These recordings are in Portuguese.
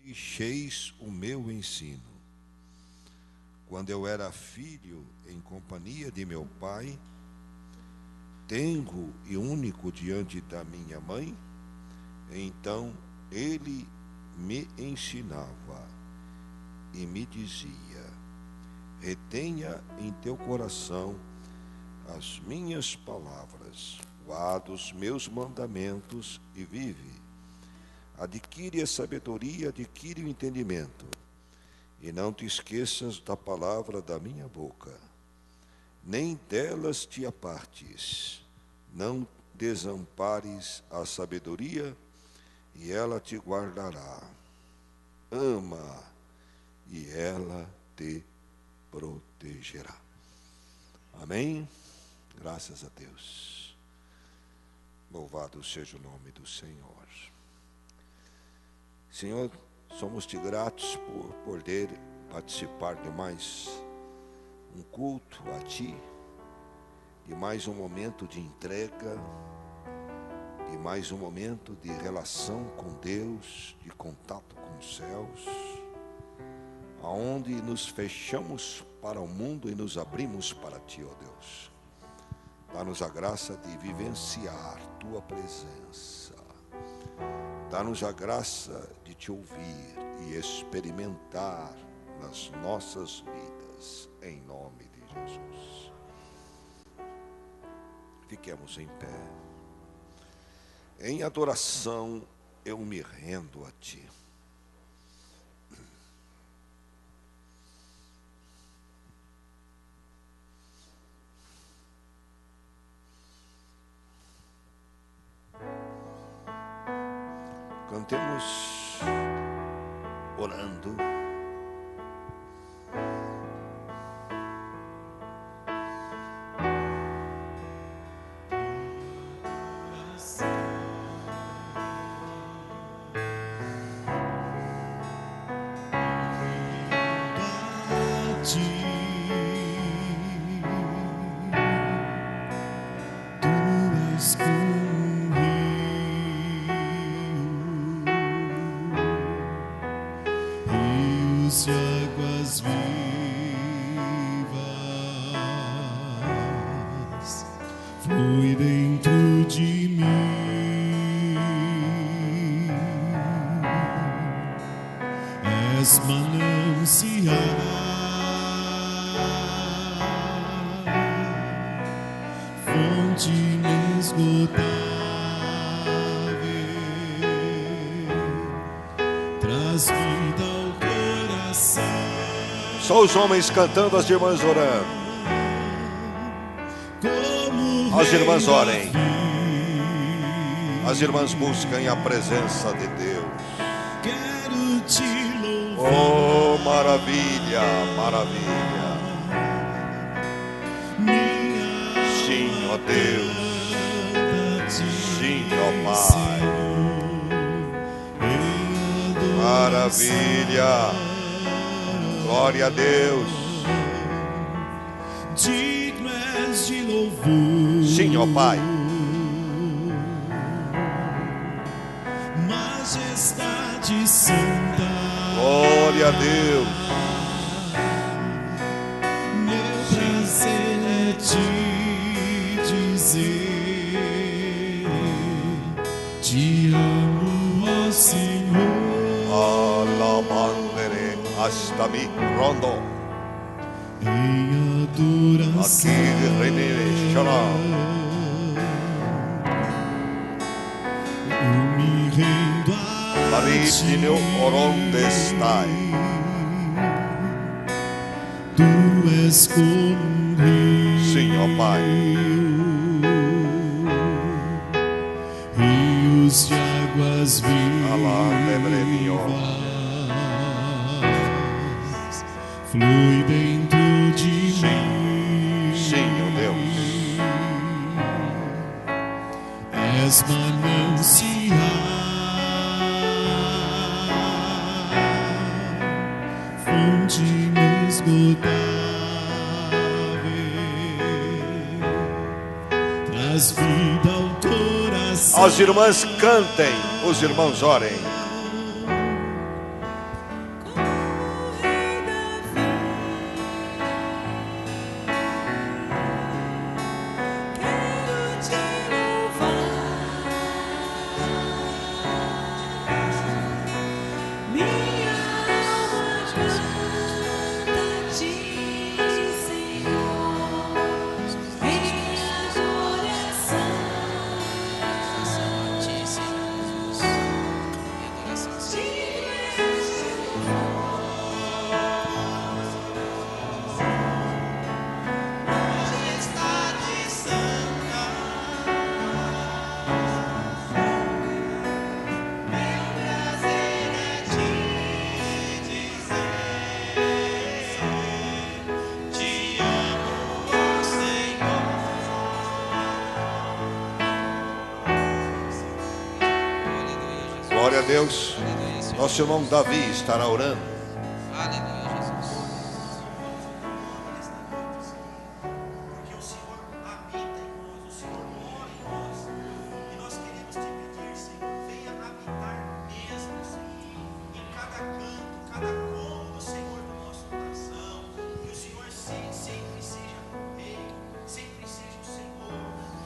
deixeis o meu ensino. Quando eu era filho em companhia de meu pai, tenro e único diante da minha mãe, então ele me ensinava e me dizia: retenha em teu coração as minhas palavras, guarda os meus mandamentos e vive. Adquire a sabedoria, adquire o entendimento, e não te esqueças da palavra da minha boca, nem delas te apartes. Não desampares a sabedoria, e ela te guardará. Ama, e ela te protegerá. Amém? Graças a Deus. Louvado seja o nome do Senhor. Senhor, somos-te gratos por poder participar de mais um culto a Ti, de mais um momento de entrega, de mais um momento de relação com Deus, de contato com os céus, aonde nos fechamos para o mundo e nos abrimos para Ti, ó Deus. Dá-nos a graça de vivenciar Tua presença. Dá-nos a graça de Te ouvir e experimentar nas nossas vidas, em nome de Jesus. Fiquemos em pé. Em adoração eu me rendo a Ti. Cantemos orando. Águas vivas flui dentro de mim. És manancial, fonte inesgotável, traz vida ao coração. Só os homens cantando, as irmãs orando. As irmãs orem. As irmãs busquem a presença de Deus. Quero te louvar. Oh, maravilha, maravilha. Sim, ó Deus. Sim, ó Pai. Maravilha. Glória a Deus. Digno és de louvor. Sim, ó Pai. Majestade santa. Glória a Deus. Meu prazer é te dizer: te amo, ó Senhor. Alamandere hasta mi rondo. Em adoração. Aqui renere shalom. Eu me rendo a Maritino oronde estai. Tu és como rio. Sim, ó Pai. Rios de águas vivas flui dentro de mim. Sim, ó Deus. És manancial, fonte inesgotável, traz vida ao coração. As irmãs cantem, os irmãos orem. Deus. Nosso irmão Davi estará orando. Aleluia, Jesus. Porque o Senhor habita em nós, o Senhor mora em nós. E nós queremos te pedir, Senhor, venha habitar mesmo, Senhor, em cada canto, cada cômodo, Senhor, do nosso coração. Que o Senhor sempre seja rei, sempre seja o Senhor,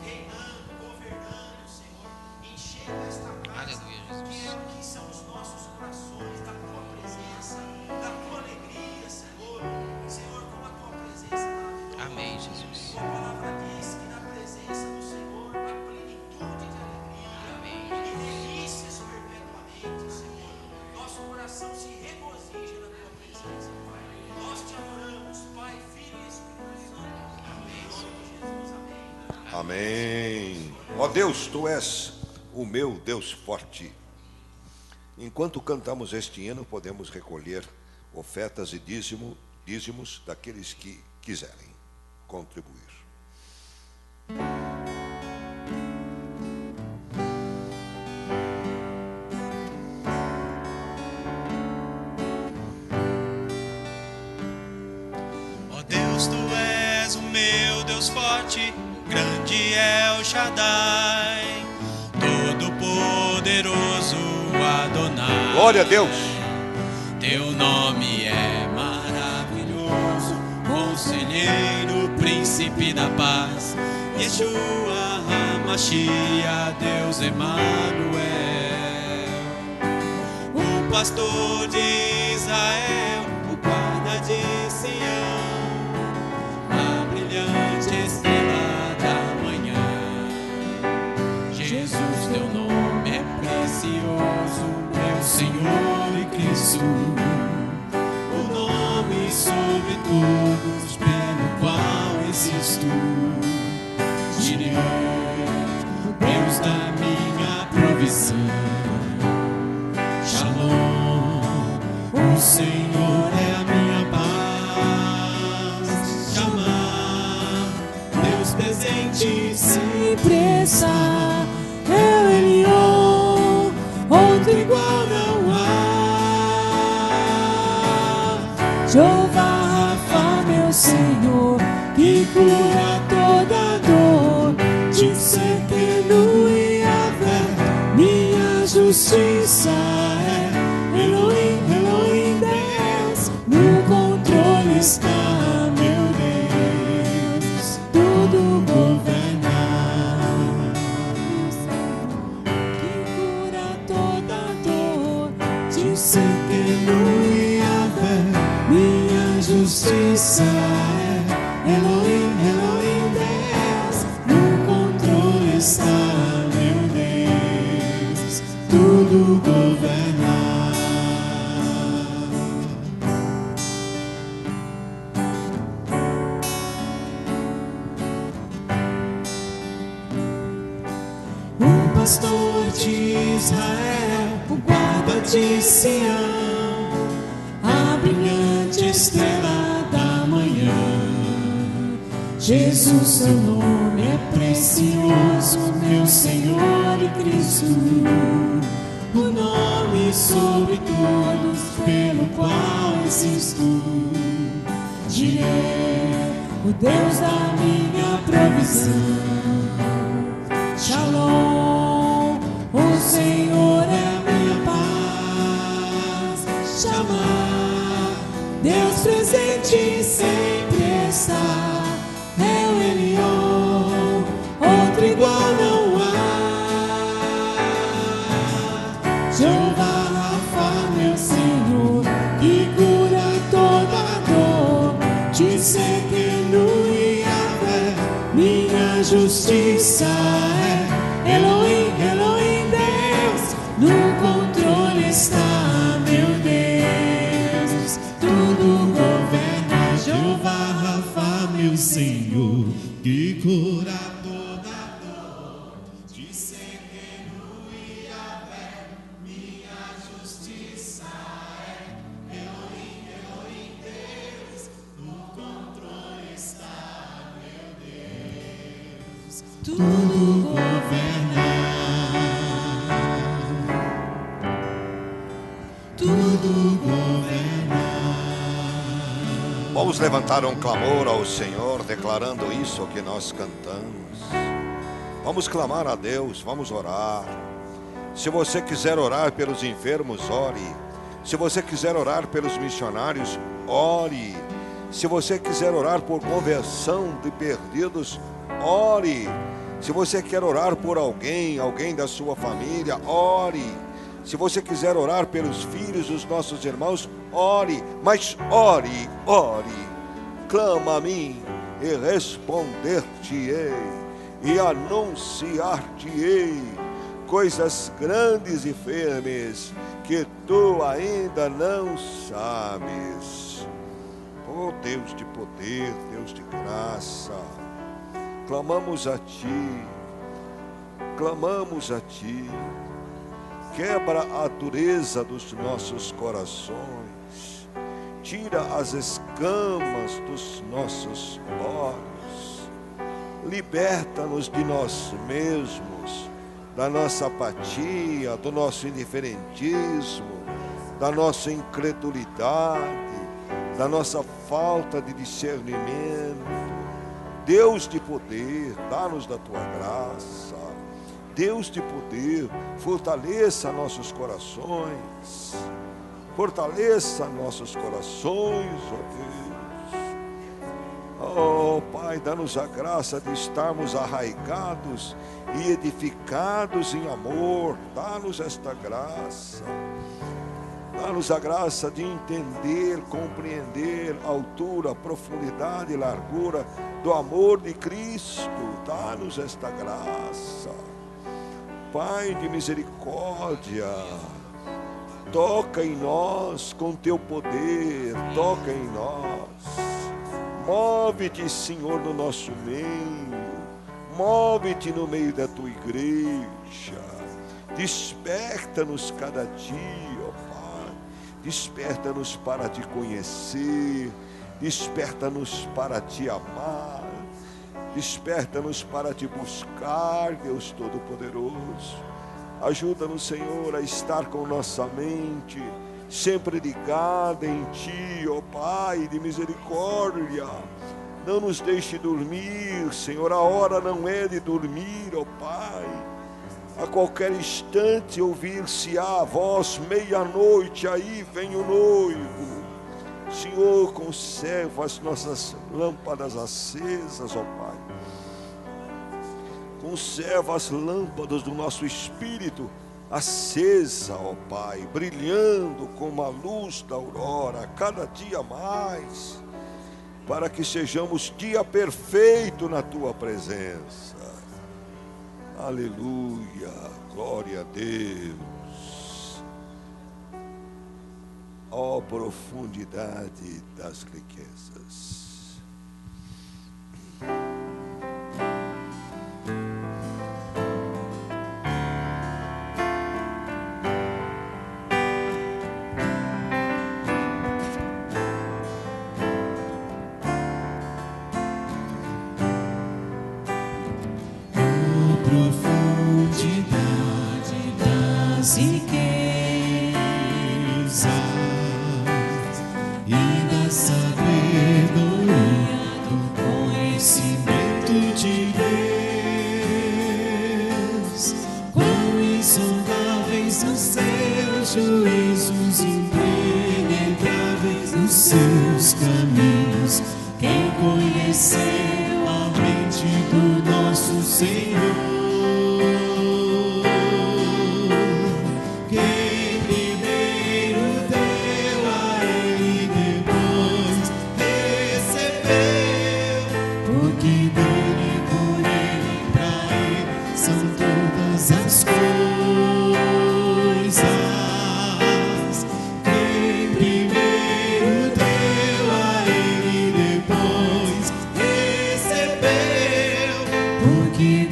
reinando, governando, Senhor, enchendo esta casa. Aleluia, Jesus. Que aqui são os nossos corações, da tua presença, da tua alegria, Senhor. Senhor, como a tua presença é maravilhosa. Amém, Jesus. Tua palavra diz que na presença do Senhor há plenitude de alegria Amém, e delícias perpetuamente, Senhor. Nosso coração se regozija na tua presença, Pai. Nós te adoramos, Pai, Filho e Espírito Santo. Amém, Senhor Jesus. Amém. Amém. Ó Deus, tu és o meu Deus forte. Enquanto cantamos este hino, podemos recolher ofertas e dízimos daqueles que quiserem contribuir. Ó Deus, tu és o meu Deus forte, grande é o Shaddai, todo-poderoso Adonai. Glória a Deus. Teu nome é maravilhoso, Conselheiro, Príncipe da Paz, Yeshua HaMashiach, Deus Emanuel, o pastor de Israel, o guarda de Sião, a brilhante estrela da manhã. Jesus, teu nome é precioso, meu Senhor e Cristo, o nome sobre todos pelo qual existo. Jireh, Deus da minha provisão. Shalom, o Senhor é a minha paz. Chamar, Deus presente sempre está. Eu, Elion, outro igual não há. Jeová Rafa, meu Senhor, que cura toda dor. Te cerqueno e Yahvé, minha justiça é. Elohim, Elohim, Deus, no controle está, meu Deus, tudo governar. Que cura toda dor, te cerqueno e Yahvé, minha justiça é. Elohim, Elohim, Deus, no controle está, meu Deus, tudo governar. O pastor de Israel, o guarda de Sião, a brilhante estrela da manhã. Jesus, seu nome é precioso, meu Senhor e Cristo, o nome sobre todos pelo qual existo. Jireh, o Deus da minha provisão. Shalom, o Senhor é a minha paz. Chamar, Deus presente sempre está. É o Elion, outro igual não há. Jeová Rafa, meu Senhor, que cura toda dor. Te cerqueno e Yahvé, minha justiça é. Elohim, Elohim, Deus, no controle está, meu Deus, tudo governa. Jeová Rafa, meu Senhor, que cura toda dor. Te cerqueno e Yahvé, minha justiça é. Elohim, Elohim, Deus, no controle está, meu Deus, tudo governar. Vamos levantar um clamor ao Senhor, declarando isso que nós cantamos. Vamos clamar a Deus, vamos orar. Se você quiser orar pelos enfermos, ore. Se você quiser orar pelos missionários, ore. Se você quiser orar por conversão de perdidos, ore. Se você quer orar por alguém da sua família, ore. Se você quiser orar pelos filhos dos nossos irmãos, ore. Mas ore, ore. Clama a mim e responder-te-ei e anunciar-te-ei coisas grandes e firmes que tu ainda não sabes. Oh Deus de poder, Deus de graça, clamamos a Ti, clamamos a Ti. Quebra a dureza dos nossos corações, tira as escamas dos nossos olhos, liberta-nos de nós mesmos, da nossa apatia, do nosso indiferentismo, da nossa incredulidade, da nossa falta de discernimento. Deus de poder, dá-nos da Tua graça. Deus de poder, fortaleça nossos corações. Fortaleça nossos corações, ó Deus. Oh Pai, dá-nos a graça de estarmos arraigados e edificados em amor. Dá-nos esta graça. Dá-nos a graça de entender, compreender a altura, a profundidade e largura do amor de Cristo. Dá-nos esta graça. Pai de misericórdia, toca em nós com Teu poder, toca em nós. Move-te, Senhor, no nosso meio. Move-te no meio da Tua igreja. Desperta-nos cada dia, ó Pai. Desperta-nos para Te conhecer. Desperta-nos para Te amar. Desperta-nos para Te buscar, Deus Todo-Poderoso. Ajuda-nos, Senhor, a estar com nossa mente sempre ligada em Ti, ó Pai de misericórdia. Não nos deixe dormir, Senhor, a hora não é de dormir, ó Pai. A qualquer instante ouvir-se-á a voz, meia-noite, aí vem o noivo. Senhor, conserva as nossas lâmpadas acesas, ó Pai. Conserva as lâmpadas do nosso espírito acesa, ó Pai, brilhando como a luz da aurora, cada dia mais, para que sejamos dia perfeito na Tua presença. Aleluia, glória a Deus. Ó profundidade das riquezas. Juízos impenetráveis nos seus caminhos. Quem conheceu a mente do nosso Senhor? Quem primeiro deu a Ele, depois recebeu. Porque dele, por Ele, pra Ele são todas as coisas. Keep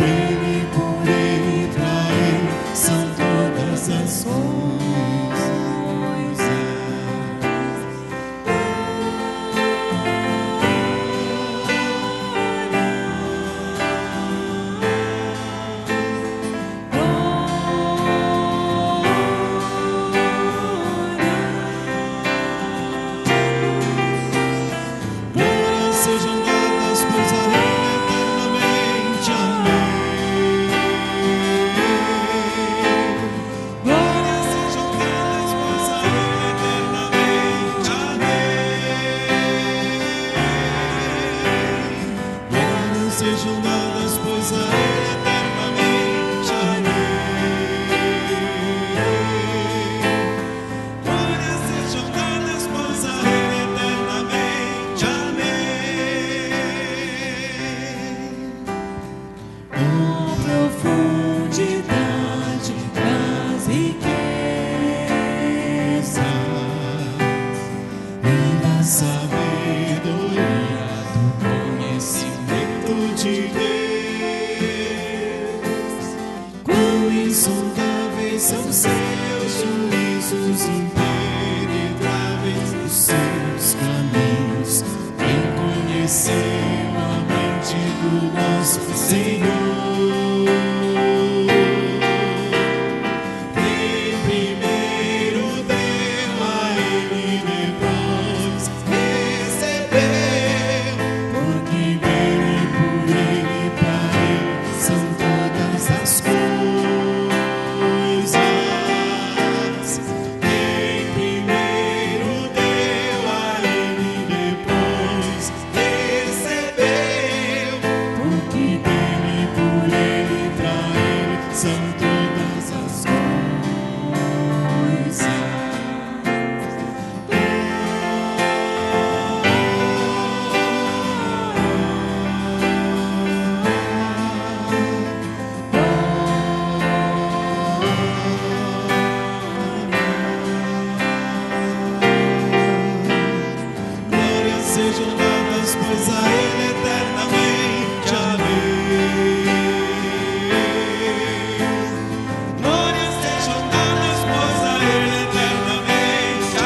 sejam dadas, pois a Ele eternamente amém. Glórias sejam dadas, pois a Ele eternamente amém. Oh, profundidade das riquezas e da sabedoria do conhecimento de Deus. Quão insondáveis são seus juízos, impenetráveis os seus caminhos. Quem conheceu a mente do nosso Senhor? Quem primeiro deu a Ele, depois recebeu, porque dele, por Ele, pra Ele são todas as coisas. Quem primeiro deu a Ele, depois recebeu, porque dele, por Ele, pra Ele são todas as glórias sejam dadas, pois a Ele eternamente amém. Glórias sejam dadas, pois a Ele eternamente amém.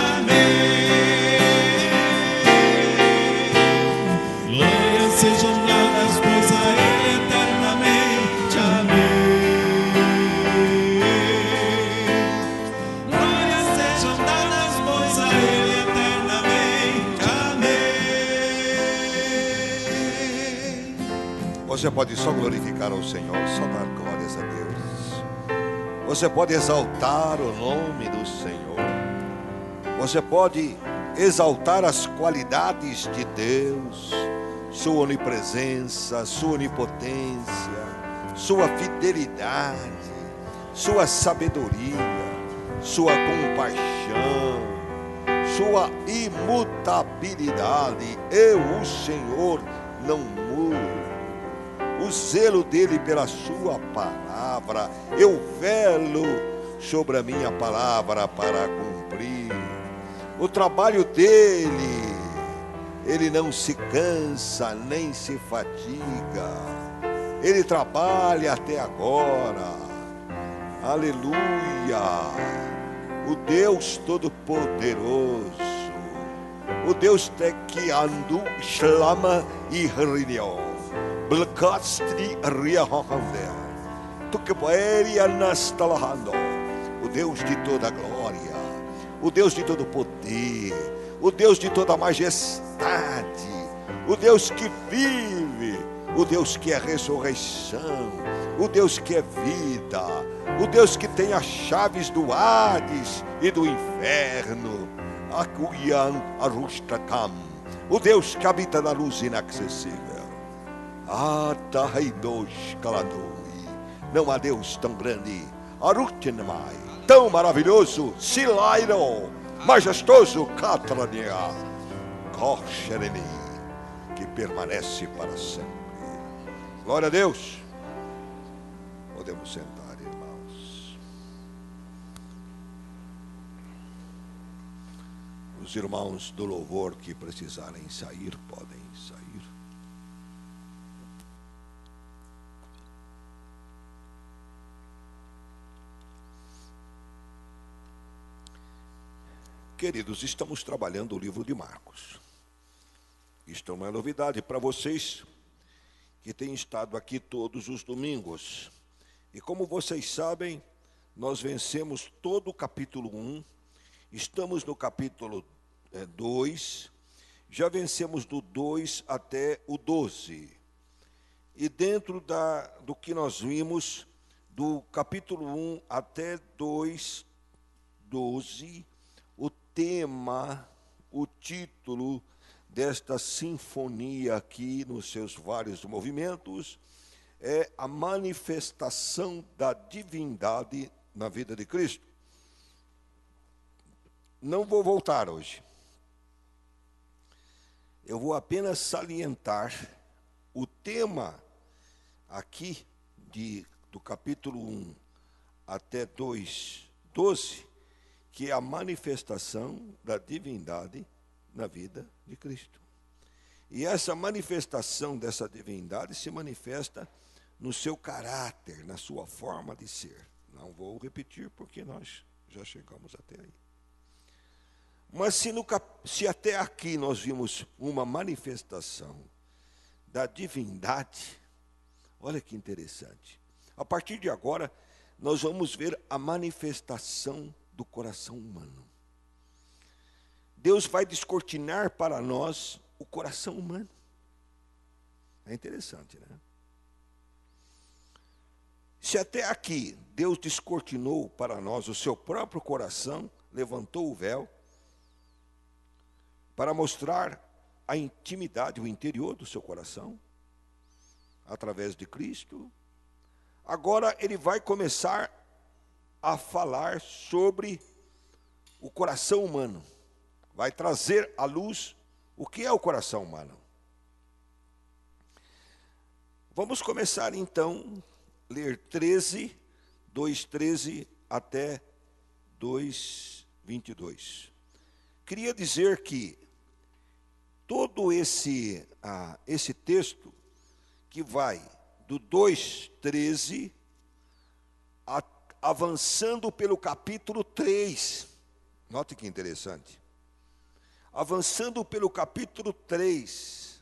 Glórias sejam dadas, pois a Ele eternamente amém. Glórias sejam dadas, pois a Ele eternamente amém. Você pode só glorificar ao Senhor, só dar glórias a Deus. Você pode exaltar o nome do Senhor. Você pode exaltar as qualidades de Deus, sua onipresença, sua onipotência, sua fidelidade, sua sabedoria, sua compaixão, sua imutabilidade. Eu, o Senhor, não mudo. O zelo dele pela sua palavra, eu velo sobre a minha palavra para cumprir. O trabalho dele, ele não se cansa nem se fatiga. Ele trabalha até agora. Aleluia! O Deus Todo-Poderoso, o Deus que andou, chama e reunião. Blakastri Riahonder, tu que poeria nastalahando, o Deus de toda glória, o Deus de todo poder, o Deus de toda majestade, o Deus que vive, o Deus que é ressurreição, o Deus que é vida, o Deus que tem as chaves do Hades e do inferno, Akuyan Arustakam, o Deus que habita na luz inacessível. Não há Deus tão grande, Arutnamai, tão maravilhoso, Silairo, majestoso, Katrania, Koshereni, que permanece para sempre. Glória a Deus. Podemos sentar, irmãos. Os irmãos do louvor que precisarem sair, podem sair. Queridos, estamos trabalhando o livro de Marcos. Isto é uma novidade para vocês que têm estado aqui todos os domingos. E como vocês sabem, nós vencemos todo o capítulo 1, estamos no capítulo 2, já vencemos do 2 até o 12. E dentro do que nós vimos, do capítulo 1 até 2, 12, o tema, o título desta sinfonia aqui, nos seus vários movimentos, é a manifestação da divindade na vida de Cristo. Não vou voltar hoje. Eu vou apenas salientar o tema aqui do capítulo 1 até 2:12, que é a manifestação da divindade na vida de Cristo. E essa manifestação dessa divindade se manifesta no seu caráter, na sua forma de ser. Não vou repetir porque nós já chegamos até aí. Mas se até aqui nós vimos uma manifestação da divindade, olha que interessante. A partir de agora, nós vamos ver a manifestação do coração humano. Deus vai descortinar para nós o coração humano. É interessante, né? Se até aqui Deus descortinou para nós o seu próprio coração, levantou o véu, para mostrar a intimidade, o interior do seu coração, através de Cristo. Agora ele vai começar a falar sobre o coração humano. Vai trazer à luz o que é o coração humano. Vamos começar então a ler 2:13 até 2:22. Queria dizer que todo esse texto que vai do 2:13 avançando pelo capítulo 3. Note que interessante. Avançando pelo capítulo 3,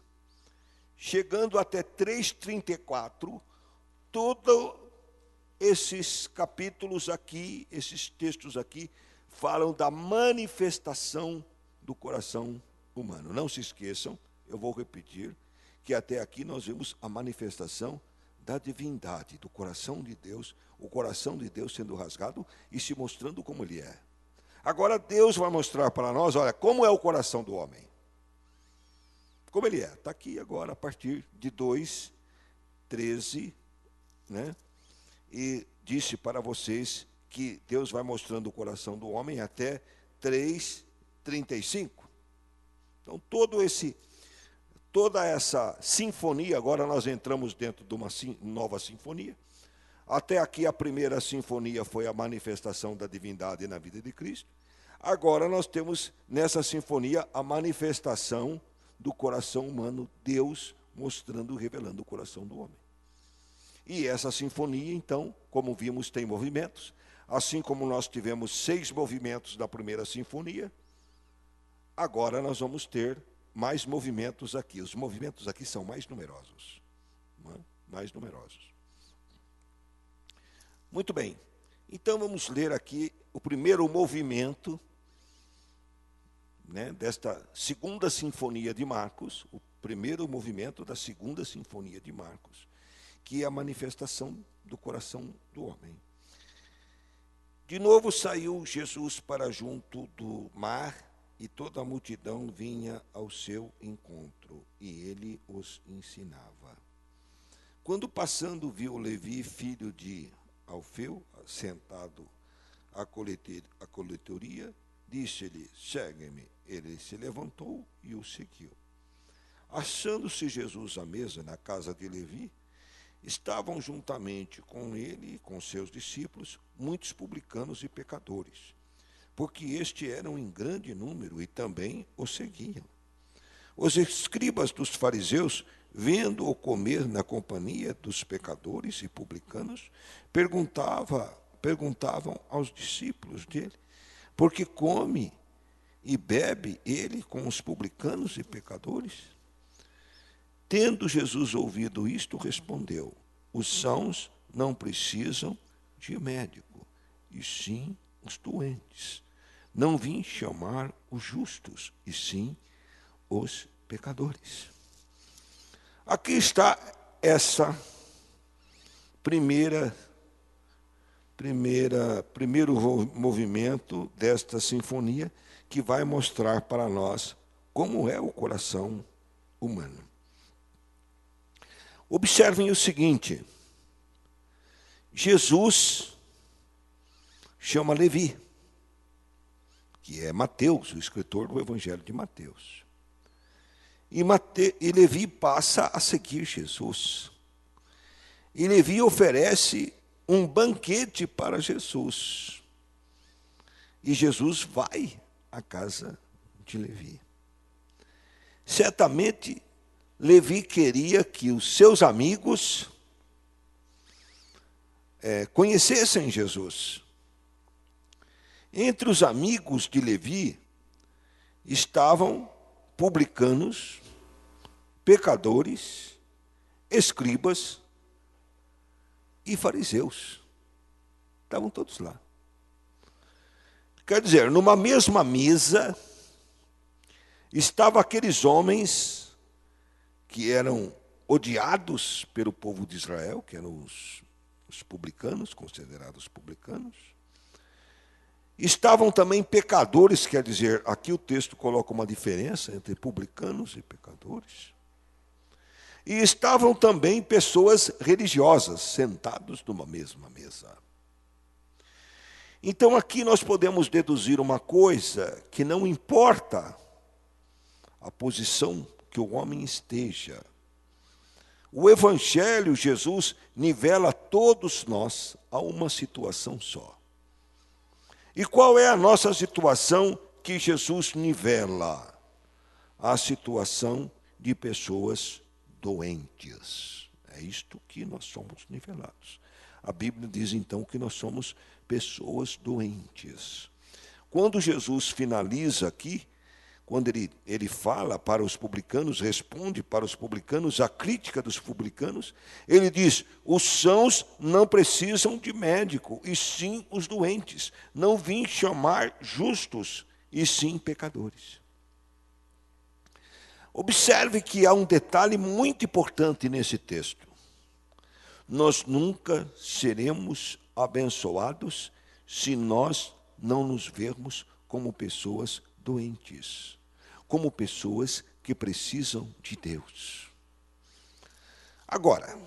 chegando até 3:34, todos esses capítulos aqui, esses textos aqui, falam da manifestação do coração humano. Não se esqueçam, eu vou repetir, que até aqui nós vimos a manifestação da divindade, do coração de Deus, o coração de Deus sendo rasgado e se mostrando como ele é. Agora Deus vai mostrar para nós, olha, como é o coração do homem. Como ele é. Está aqui agora, a partir de 2:13, né? E disse para vocês que Deus vai mostrando o coração do homem até 3:35. Então, toda essa sinfonia, agora nós entramos dentro de uma nova sinfonia. Até aqui a primeira sinfonia foi a manifestação da divindade na vida de Cristo. Agora nós temos nessa sinfonia a manifestação do coração humano, Deus mostrando, revelando o coração do homem. E essa sinfonia, então, como vimos, tem movimentos. Assim como nós tivemos 6 movimentos da primeira sinfonia, agora nós vamos ter mais movimentos aqui. Os movimentos aqui são mais numerosos. Mais numerosos. Muito bem. Então vamos ler aqui o primeiro movimento, né, desta segunda sinfonia de Marcos, o primeiro movimento da segunda sinfonia de Marcos, que é a manifestação do coração do homem. De novo saiu Jesus para junto do mar, e toda a multidão vinha ao seu encontro, e ele os ensinava. Quando passando viu Levi, filho de Alfeu, sentado à coletoria, disse-lhe, segue-me. Ele se levantou e o seguiu. Achando-se Jesus à mesa na casa de Levi, estavam juntamente com ele e com seus discípulos muitos publicanos e pecadores, porque estes eram em grande número e também o seguiam. Os escribas dos fariseus, vendo-o comer na companhia dos pecadores e publicanos, perguntavam aos discípulos dele, por que come e bebe ele com os publicanos e pecadores? Tendo Jesus ouvido isto, respondeu, os sãos não precisam de médico, e sim os doentes. Não vim chamar os justos, e sim os pecadores. Aqui está essa primeiro movimento desta sinfonia, que vai mostrar para nós como é o coração humano. Observem o seguinte: Jesus chama Levi, que é Mateus, o escritor do Evangelho de Mateus. E Levi passa a seguir Jesus. E Levi oferece um banquete para Jesus. E Jesus vai à casa de Levi. Certamente, Levi queria que os seus amigos conhecessem Jesus. Entre os amigos de Levi estavam publicanos, pecadores, escribas e fariseus. Estavam todos lá. Quer dizer, numa mesma mesa estavam aqueles homens que eram odiados pelo povo de Israel, que eram os publicanos, considerados publicanos. Estavam também pecadores, quer dizer, aqui o texto coloca uma diferença entre publicanos e pecadores. E estavam também pessoas religiosas, sentados numa mesma mesa. Então aqui nós podemos deduzir uma coisa, que não importa a posição que o homem esteja. O Evangelho, Jesus, nivela todos nós a uma situação só. E qual é a nossa situação que Jesus nivela? A situação de pessoas doentes. É isto que nós somos nivelados. A Bíblia diz então que nós somos pessoas doentes. Quando Jesus finaliza aqui, quando ele fala para os publicanos, responde para os publicanos, a crítica dos publicanos, ele diz: os sãos não precisam de médico, e sim os doentes. Não vim chamar justos, e sim pecadores. Observe que há um detalhe muito importante nesse texto. Nós nunca seremos abençoados se nós não nos vermos como pessoas doentes, como pessoas que precisam de Deus. Agora,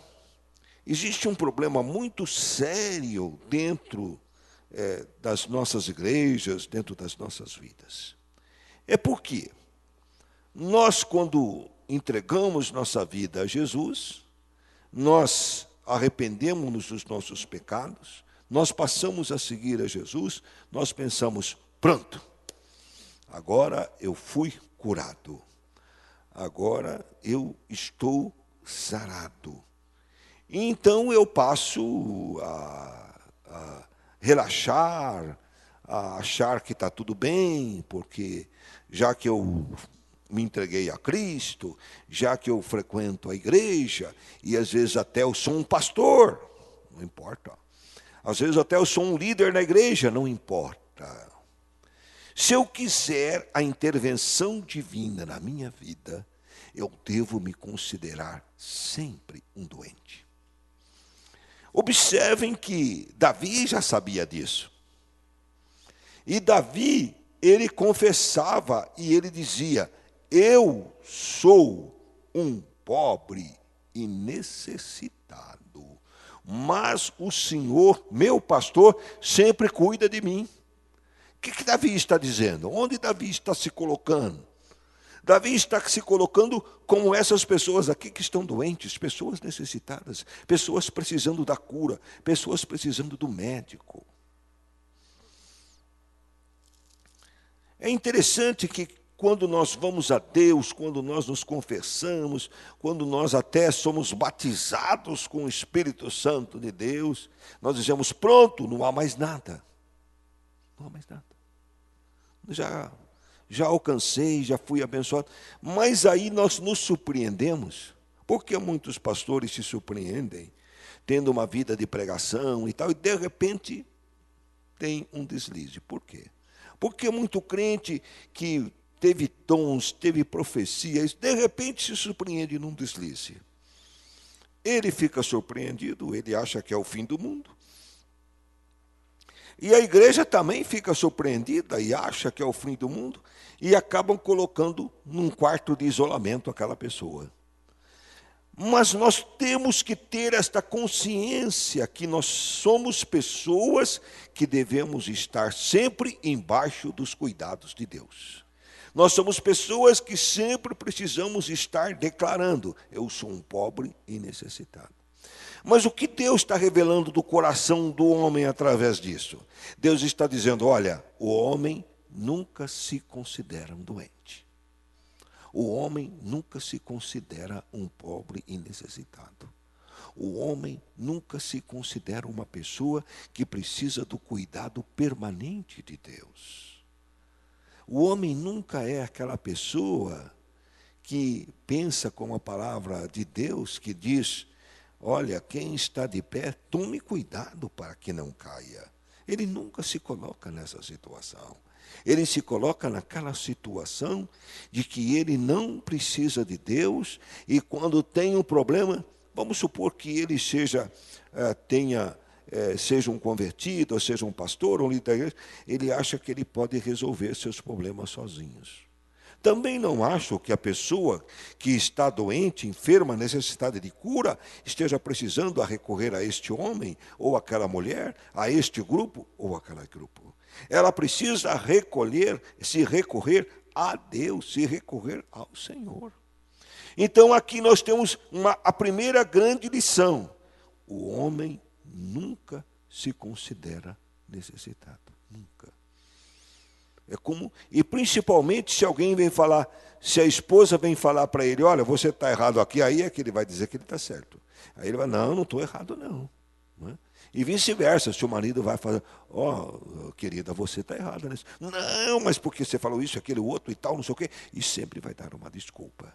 existe um problema muito sério dentro das nossas igrejas, dentro das nossas vidas. É porque nós, quando entregamos nossa vida a Jesus, nós arrependemos-nos dos nossos pecados, nós passamos a seguir a Jesus, nós pensamos: pronto, agora eu fui curado. Agora eu estou sarado. E então eu passo a relaxar, a achar que está tudo bem, porque já que eu me entreguei a Cristo, já que eu frequento a igreja, e às vezes até eu sou um pastor, não importa. Às vezes até eu sou um líder na igreja, não importa. Se eu quiser a intervenção divina na minha vida, eu devo me considerar sempre um doente. Observem que Davi já sabia disso. E Davi, ele confessava e ele dizia: eu sou um pobre e necessitado, mas o Senhor, meu pastor, sempre cuida de mim. O que Davi está dizendo? Onde Davi está se colocando? Davi está se colocando como essas pessoas aqui que estão doentes, pessoas necessitadas, pessoas precisando da cura, pessoas precisando do médico. É interessante que quando nós vamos a Deus, quando nós nos confessamos, quando nós até somos batizados com o Espírito Santo de Deus, nós dizemos: pronto, não há mais nada. Não há mais nada. Já alcancei, já fui abençoado. Mas aí nós nos surpreendemos, porque muitos pastores se surpreendem, tendo uma vida de pregação e tal, e de repente tem um deslize. Por quê? Porque muito crente que teve dons, teve profecias, de repente se surpreende num deslize. Ele fica surpreendido, ele acha que é o fim do mundo. E a igreja também fica surpreendida e acha que é o fim do mundo e acabam colocando num quarto de isolamento aquela pessoa. Mas nós temos que ter esta consciência que nós somos pessoas que devemos estar sempre embaixo dos cuidados de Deus. Nós somos pessoas que sempre precisamos estar declarando: eu sou um pobre e necessitado. Mas o que Deus está revelando do coração do homem através disso? Deus está dizendo: olha, o homem nunca se considera um doente. O homem nunca se considera um pobre e necessitado. O homem nunca se considera uma pessoa que precisa do cuidado permanente de Deus. O homem nunca é aquela pessoa que pensa com a palavra de Deus que diz: olha, quem está de pé, tome cuidado para que não caia. Ele nunca se coloca nessa situação. Ele se coloca naquela situação de que ele não precisa de Deus e quando tem um problema, vamos supor que ele seja um convertido, ou seja um pastor, ou um líder da igreja, ele acha que ele pode resolver seus problemas sozinhos. Também não acho que a pessoa que está doente, enferma, necessitada de cura, esteja precisando recorrer a este homem, ou aquela mulher, a este grupo, ou aquele grupo. Ela precisa se recorrer a Deus, se recorrer ao Senhor. Então aqui nós temos a primeira grande lição. O homem nunca se considera necessitado. Nunca. E principalmente se alguém vem falar, se a esposa vem falar para ele: olha, você está errado aqui, aí é que ele vai dizer que ele está certo. Aí ele vai: não estou errado não. E vice-versa, se o marido vai falar: querida, você está errada nisso. Não, mas porque você falou isso, aquele outro e tal, não sei o quê. E sempre vai dar uma desculpa.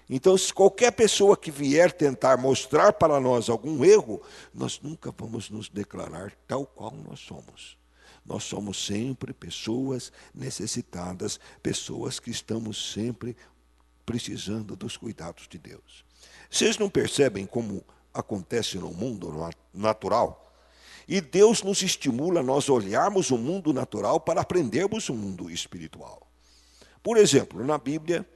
Então, se qualquer pessoa que vier tentar mostrar para nós algum erro, nós nunca vamos nos declarar tal qual nós somos. Nós somos sempre pessoas necessitadas, pessoas que estamos sempre precisando dos cuidados de Deus. Vocês não percebem como acontece no mundo natural? E Deus nos estimula a nós olharmos o mundo natural para aprendermos o mundo espiritual. Por exemplo, na Bíblia,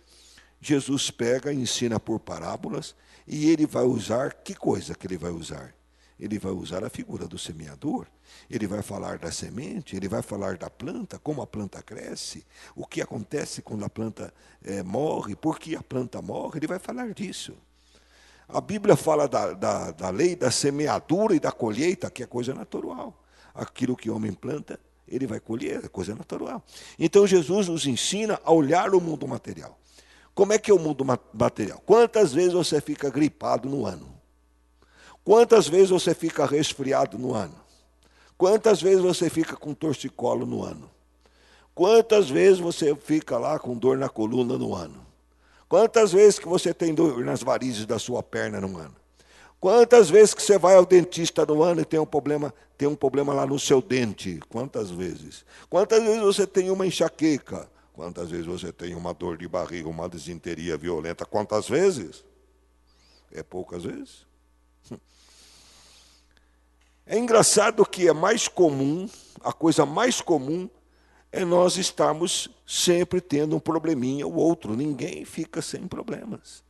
Jesus pega e ensina por parábolas e ele vai usar, que coisa que ele vai usar? Ele vai usar a figura do semeador, ele vai falar da semente, ele vai falar da planta, como a planta cresce, o que acontece quando a planta morre, por que a planta morre, ele vai falar disso. A Bíblia fala da lei da semeadura e da colheita, que é coisa natural. Aquilo que o homem planta, ele vai colher, é coisa natural. Então Jesus nos ensina a olhar o mundo material. Como é que é o mundo material? Quantas vezes você fica gripado no ano? Quantas vezes você fica resfriado no ano? Quantas vezes você fica com torcicolo no ano? Quantas vezes você fica lá com dor na coluna no ano? Quantas vezes que você tem dor nas varizes da sua perna no ano? Quantas vezes que você vai ao dentista no ano e tem um problema lá no seu dente? Quantas vezes? Quantas vezes você tem uma enxaqueca? Quantas vezes você tem uma dor de barriga, uma disenteria violenta? Quantas vezes? É poucas vezes? É engraçado que é mais comum, a coisa mais comum é nós estarmos sempre tendo um probleminha ou outro. Ninguém fica sem problemas.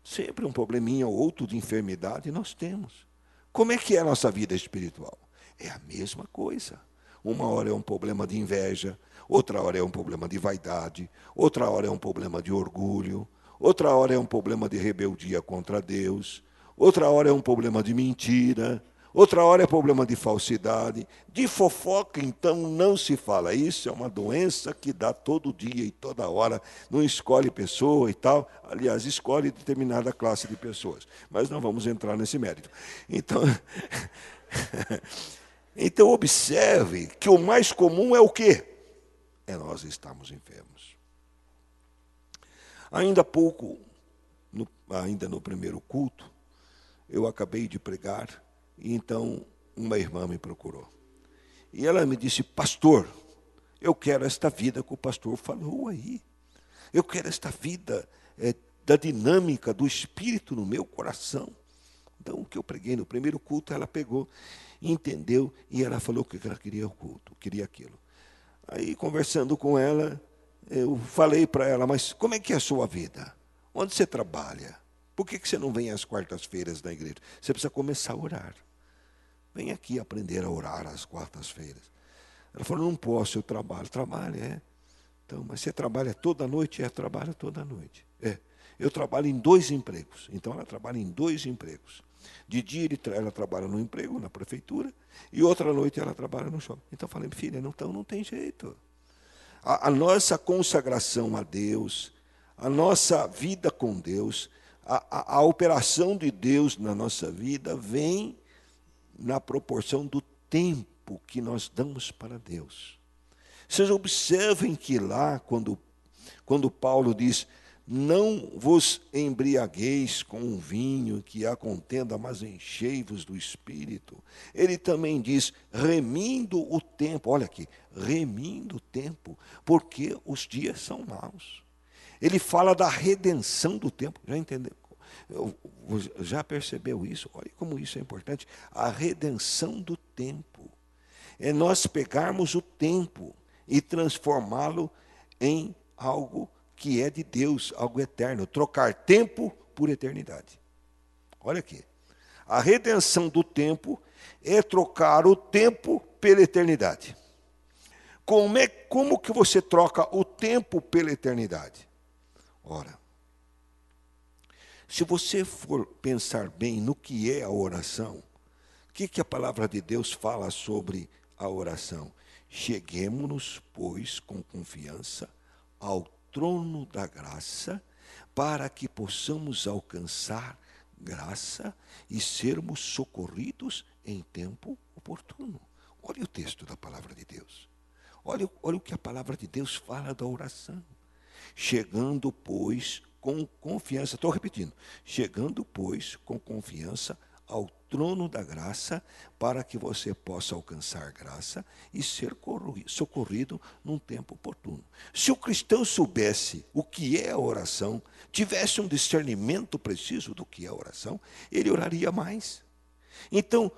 Sempre um probleminha ou outro de enfermidade nós temos. Como é que é a nossa vida espiritual? É a mesma coisa. Uma hora é um problema de inveja, outra hora é um problema de vaidade, outra hora é um problema de orgulho, outra hora é um problema de rebeldia contra Deus, outra hora é um problema de mentira, outra hora é problema de falsidade. De fofoca, então, não se fala. Isso é uma doença que dá todo dia e toda hora. Não escolhe pessoa e tal. Aliás, escolhe determinada classe de pessoas. Mas não vamos entrar nesse mérito. Então observe que o mais comum é o quê? É nós estarmos enfermos. Ainda há pouco, ainda no primeiro culto, eu acabei de pregar. E então, uma irmã me procurou. E ela me disse: pastor, eu quero esta vida que o pastor falou aí. Eu quero esta vida da dinâmica do Espírito no meu coração. Então, o que eu preguei no primeiro culto, ela pegou, entendeu, e ela falou que ela queria o culto, queria aquilo. Aí, conversando com ela, eu falei para ela, mas como é que é a sua vida? Onde você trabalha? Por que você não vem às quartas-feiras na igreja? Você precisa começar a orar. Vem aqui aprender a orar às quartas-feiras. Ela falou, não posso, eu trabalho. Trabalho, é. Então, mas você trabalha toda noite? É, trabalha toda noite. É. Eu trabalho em 2 empregos. Então, ela trabalha em 2 empregos. De dia, ela trabalha no emprego, na prefeitura, e outra noite ela trabalha no shopping. Então, eu falei, filha, então não tem jeito. A nossa consagração a Deus, a nossa vida com Deus, a operação de Deus na nossa vida vem na proporção do tempo que nós damos para Deus. Vocês observem que lá, quando Paulo diz, não vos embriagueis com o vinho que há contenda, mas enchei-vos do Espírito. Ele também diz, remindo o tempo, olha aqui, remindo o tempo, porque os dias são maus. Ele fala da redenção do tempo, já entendeu? Já percebeu isso? Olha como isso é importante. A redenção do tempo. É nós pegarmos o tempo e transformá-lo em algo que é de Deus, algo eterno. Trocar tempo por eternidade. Olha aqui. A redenção do tempo é trocar o tempo pela eternidade. Como que você troca o tempo pela eternidade? Ora, se você for pensar bem no que é a oração, o que a palavra de Deus fala sobre a oração? Cheguemo-nos, pois, com confiança ao trono da graça, para que possamos alcançar graça e sermos socorridos em tempo oportuno. Olha o texto da palavra de Deus. Olha o que a palavra de Deus fala da oração. Chegando, pois, com confiança, estou repetindo, chegando, pois, com confiança ao trono da graça, para que você possa alcançar graça e ser socorrido num tempo oportuno. Se o cristão soubesse o que é a oração, tivesse um discernimento preciso do que é a oração, ele oraria mais. Então,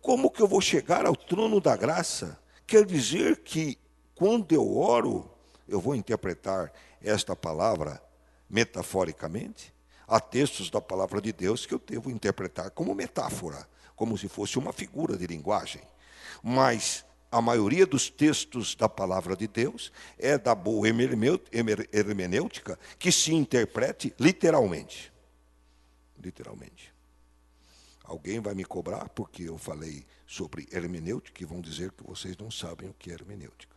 como que eu vou chegar ao trono da graça? Quer dizer que, quando eu oro, eu vou interpretar esta palavra metaforicamente. Há textos da palavra de Deus que eu devo interpretar como metáfora, como se fosse uma figura de linguagem. Mas a maioria dos textos da palavra de Deus é da boa hermenêutica, que se interprete literalmente. Literalmente. Alguém vai me cobrar porque eu falei sobre hermenêutica e vão dizer que vocês não sabem o que é hermenêutica.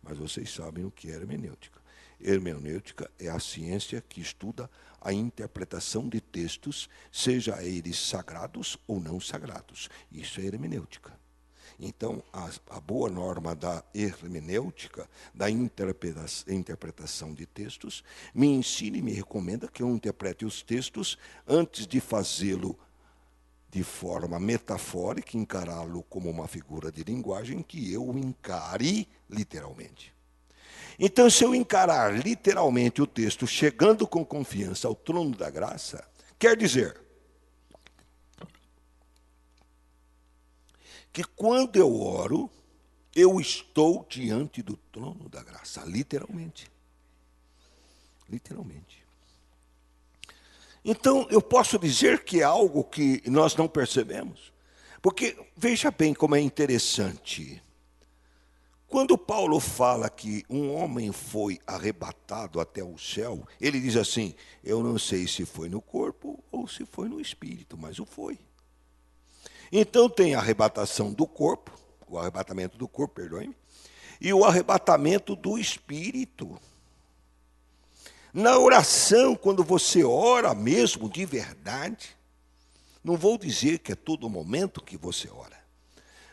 Mas vocês sabem o que é hermenêutica. Hermenêutica é a ciência que estuda a interpretação de textos, seja eles sagrados ou não sagrados. Isso é hermenêutica. Então, a boa norma da hermenêutica, da interpretação de textos, me ensina e me recomenda que eu interprete os textos antes de fazê-lo de forma metafórica, encará-lo como uma figura de linguagem, que eu encare literalmente. Então, se eu encarar literalmente o texto, chegando com confiança ao trono da graça, quer dizer que quando eu oro, eu estou diante do trono da graça, literalmente. Literalmente. Então, eu posso dizer que é algo que nós não percebemos, porque veja bem como é interessante. Quando Paulo fala que um homem foi arrebatado até o céu, ele diz assim, eu não sei se foi no corpo ou se foi no espírito, mas o foi. Então tem a arrebatação do corpo, o arrebatamento do corpo, perdoe-me, e o arrebatamento do espírito. Na oração, quando você ora mesmo de verdade, não vou dizer que é todo momento que você ora.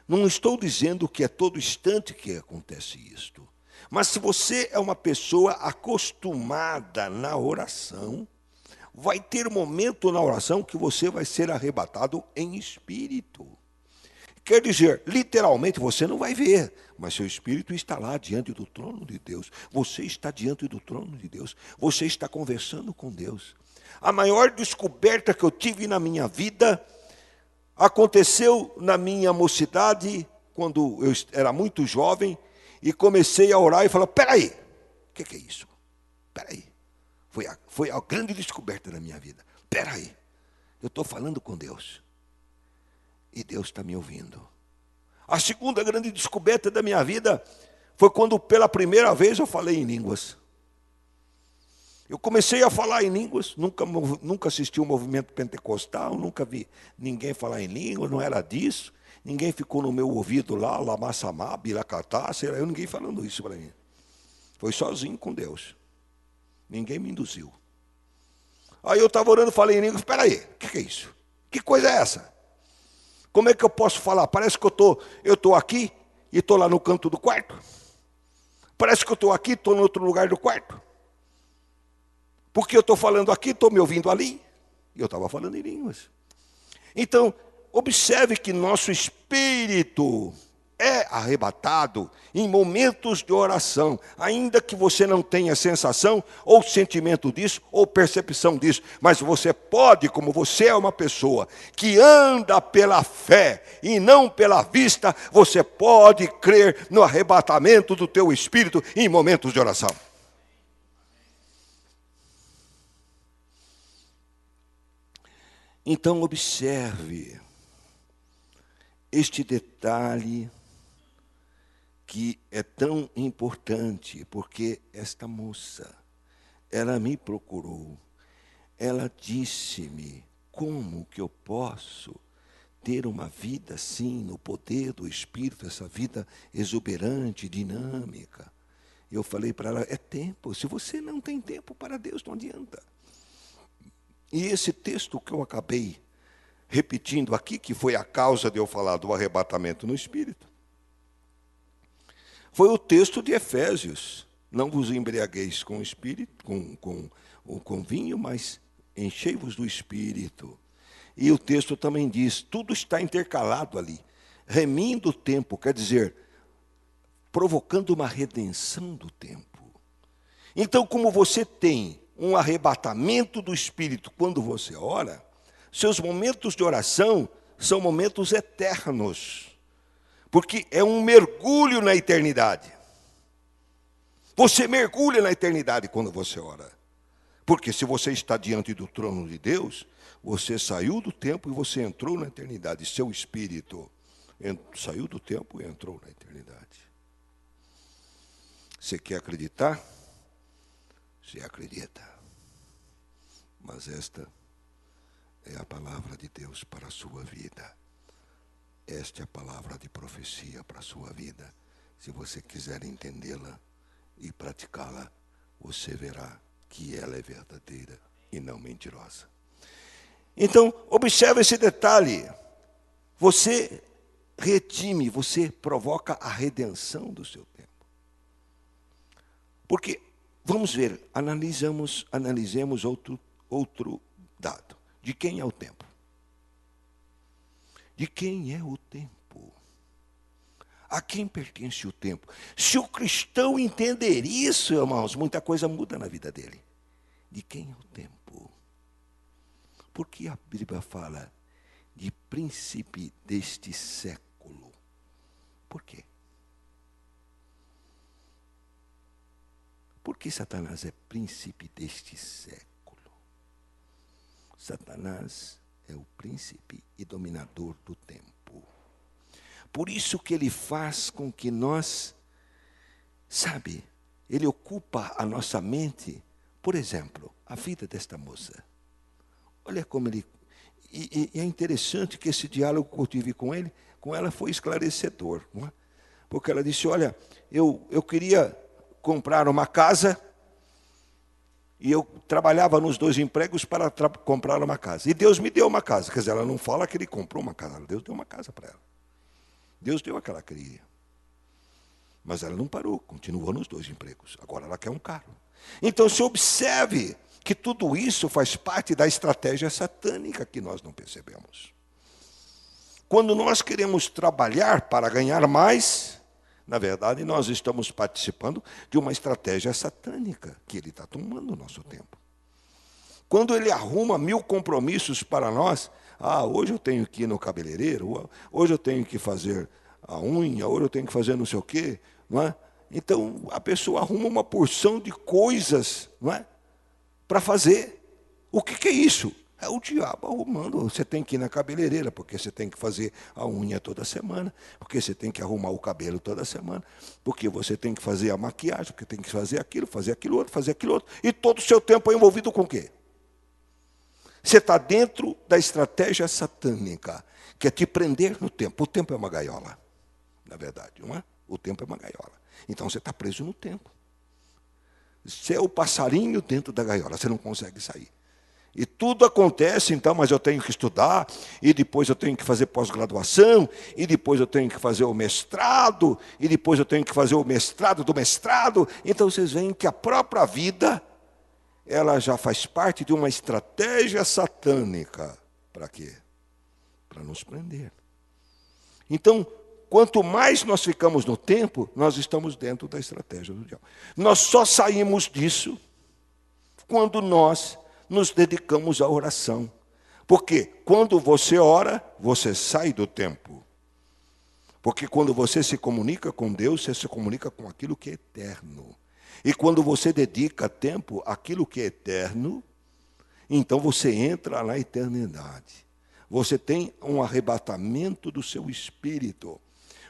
Não estou dizendo que é todo instante que acontece isto. Mas se você é uma pessoa acostumada na oração, vai ter um momento na oração que você vai ser arrebatado em espírito. Quer dizer, literalmente você não vai ver, mas seu espírito está lá diante do trono de Deus. Você está diante do trono de Deus. Você está conversando com Deus. A maior descoberta que eu tive na minha vida aconteceu na minha mocidade, quando eu era muito jovem, e comecei a orar e falar, peraí, o que é isso? Peraí, foi a grande descoberta da minha vida. Peraí, eu estou falando com Deus, e Deus está me ouvindo. A segunda grande descoberta da minha vida foi quando pela primeira vez eu falei em línguas. Eu comecei a falar em línguas, nunca assisti um movimento pentecostal, nunca vi ninguém falar em línguas, não era disso. Ninguém ficou no meu ouvido lá, lamassamá, bilacatá, sei lá, ninguém falando isso para mim. Foi sozinho com Deus. Ninguém me induziu. Aí eu estava orando, falei em línguas, espera aí, o que é isso? Que coisa é essa? Como é que eu posso falar? Parece que eu estou aqui e estou lá no canto do quarto. Parece que eu estou aqui e estou em outro lugar do quarto. Porque eu estou falando aqui, estou me ouvindo ali. E eu estava falando em línguas. Então, observe que nosso espírito é arrebatado em momentos de oração, ainda que você não tenha sensação, ou sentimento disso, ou percepção disso, mas você pode, como você é uma pessoa que anda pela fé e não pela vista, você pode crer no arrebatamento do teu espírito em momentos de oração. Então observe este detalhe que é tão importante, porque esta moça, ela me procurou, ela disse-me, como que eu posso ter uma vida assim, no poder do Espírito, essa vida exuberante, dinâmica? Eu falei para ela, é tempo, se você não tem tempo para Deus, não adianta. E esse texto que eu acabei repetindo aqui, que foi a causa de eu falar do arrebatamento no Espírito, foi o texto de Efésios. Não vos embriagueis com o Espírito, com vinho, mas enchei-vos do Espírito. E o texto também diz, tudo está intercalado ali. Remindo o tempo, quer dizer, provocando uma redenção do tempo. Então, como você tem um arrebatamento do Espírito quando você ora, seus momentos de oração são momentos eternos. Porque é um mergulho na eternidade. Você mergulha na eternidade quando você ora. Porque se você está diante do trono de Deus, você saiu do tempo e você entrou na eternidade. Seu espírito saiu do tempo e entrou na eternidade. Você quer acreditar? Você acredita. Mas esta é a palavra de Deus para a sua vida. Esta é a palavra de profecia para a sua vida. Se você quiser entendê-la e praticá-la, você verá que ela é verdadeira e não mentirosa. Então, observe esse detalhe. Você redime, você provoca a redenção do seu tempo. Porque, vamos ver, analisemos outro dado. De quem é o tempo? De quem é o tempo? A quem pertence o tempo? Se o cristão entender isso, irmãos, muita coisa muda na vida dele. De quem é o tempo? Porque a Bíblia fala de príncipe deste século. Por quê? Por que Satanás é príncipe deste século? Satanás é o príncipe e dominador do tempo. Por isso que ele faz com que nós, ele ocupa a nossa mente. Por exemplo, a vida desta moça. Olha como ele... E é interessante que esse diálogo que eu tive com ela foi esclarecedor. Não é? Porque ela disse, olha, eu queria comprar uma casa... E eu trabalhava nos 2 empregos para comprar uma casa. E Deus me deu uma casa. Quer dizer, ela não fala que ele comprou uma casa. Deus deu uma casa para ela. Deus deu aquela que ela queria. Mas ela não parou, continuou nos 2 empregos. Agora ela quer um carro. Então, se observe que tudo isso faz parte da estratégia satânica que nós não percebemos. Quando nós queremos trabalhar para ganhar mais... Na verdade, nós estamos participando de uma estratégia satânica que ele está tomando o nosso tempo. Quando ele arruma 1000 compromissos para nós, hoje eu tenho que ir no cabeleireiro, hoje eu tenho que fazer a unha, hoje eu tenho que fazer não sei o quê, não é? Então, a pessoa arruma uma porção de coisas, não é? Para fazer. O que é isso? É o diabo arrumando. Você tem que ir na cabeleireira, porque você tem que fazer a unha toda semana, porque você tem que arrumar o cabelo toda semana, porque você tem que fazer a maquiagem, porque tem que fazer aquilo outro, e todo o seu tempo é envolvido com o quê? Você está dentro da estratégia satânica, que é te prender no tempo. O tempo é uma gaiola, na verdade, não é? O tempo é uma gaiola. Então você está preso no tempo. Você é o passarinho dentro da gaiola, você não consegue sair. E tudo acontece, então, mas eu tenho que estudar, e depois eu tenho que fazer pós-graduação, e depois eu tenho que fazer o mestrado, e depois eu tenho que fazer o mestrado do mestrado. Então vocês veem que a própria vida, ela já faz parte de uma estratégia satânica. Para quê? Para nos prender. Então, quanto mais nós ficamos no tempo, nós estamos dentro da estratégia do diabo. Nós só saímos disso quando nós nos dedicamos à oração. Porque quando você ora, você sai do tempo. Porque quando você se comunica com Deus, você se comunica com aquilo que é eterno. E quando você dedica tempo àquilo que é eterno, então você entra na eternidade. Você tem um arrebatamento do seu espírito.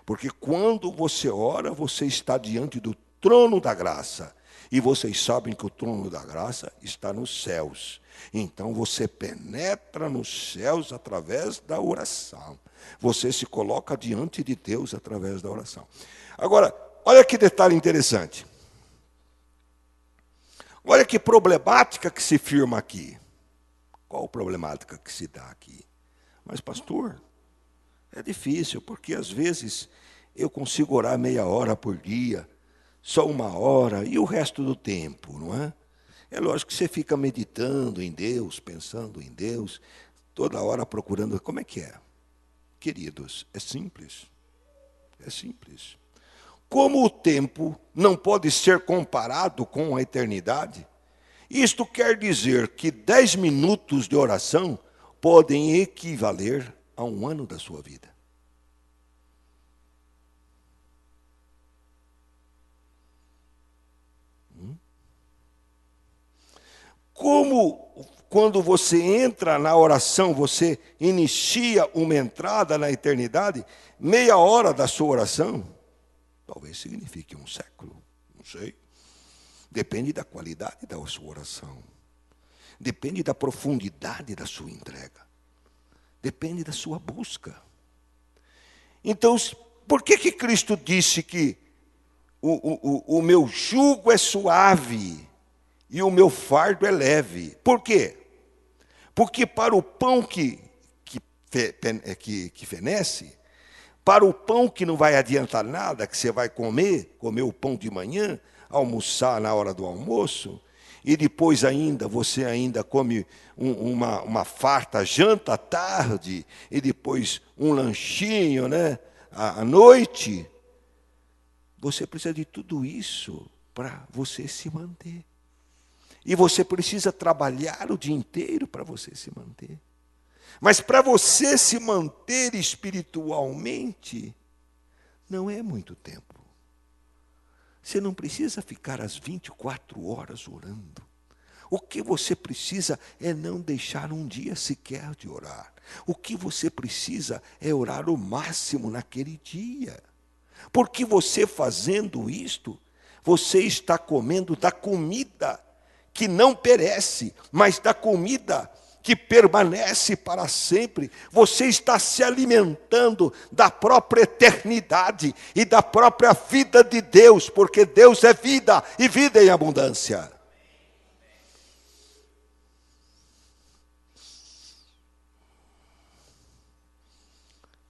Porque quando você ora, você está diante do trono da graça. E vocês sabem que o trono da graça está nos céus. Então você penetra nos céus através da oração. Você se coloca diante de Deus através da oração. Agora, olha que detalhe interessante. Olha que problemática que se firma aqui. Qual a problemática que se dá aqui? Mas, pastor, é difícil, porque às vezes eu consigo orar meia hora por dia, só uma hora, e o resto do tempo, não é? É lógico que você fica meditando em Deus, pensando em Deus, toda hora procurando. Como é que é? Queridos, é simples. É simples. Como o tempo não pode ser comparado com a eternidade, isto quer dizer que 10 minutos de oração podem equivaler a um ano da sua vida. Como quando você entra na oração, você inicia uma entrada na eternidade, meia hora da sua oração, talvez signifique um século, não sei. Depende da qualidade da sua oração. Depende da profundidade da sua entrega. Depende da sua busca. Então, por que Cristo disse que o meu jugo é suave e o meu fardo é leve? Por quê? Porque para o pão que fenece, para o pão que não vai adiantar nada, que você vai comer o pão de manhã, almoçar na hora do almoço, e depois você ainda come uma farta janta à tarde, e depois um lanchinho, né, à noite. Você precisa de tudo isso para você se manter. E você precisa trabalhar o dia inteiro para você se manter. Mas para você se manter espiritualmente, não é muito tempo. Você não precisa ficar às 24 horas orando. O que você precisa é não deixar um dia sequer de orar. O que você precisa é orar o máximo naquele dia. Porque você fazendo isto, você está comendo da comida que não perece, mas da comida que permanece para sempre. Você está se alimentando da própria eternidade e da própria vida de Deus, porque Deus é vida e vida em abundância.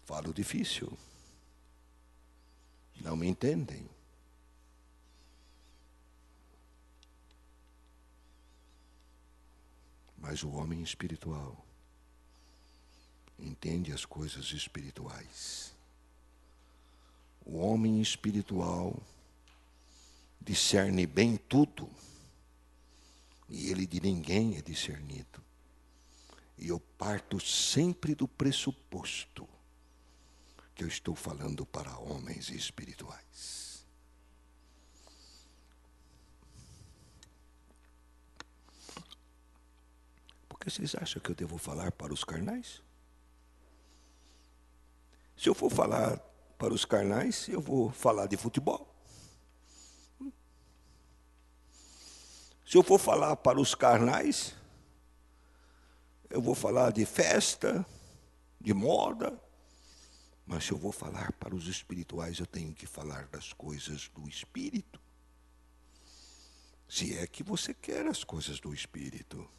Falo difícil. Não me entendem. Mas o homem espiritual entende as coisas espirituais. O homem espiritual discerne bem tudo, e ele de ninguém é discernido. E o parto sempre do pressuposto que eu estou falando para homens espirituais. Por que vocês acham que eu devo falar para os carnais? Se eu for falar para os carnais, eu vou falar de futebol. Se eu for falar para os carnais, eu vou falar de festa, de moda. Mas se eu vou falar para os espirituais, eu tenho que falar das coisas do Espírito. Se é que você quer as coisas do Espírito.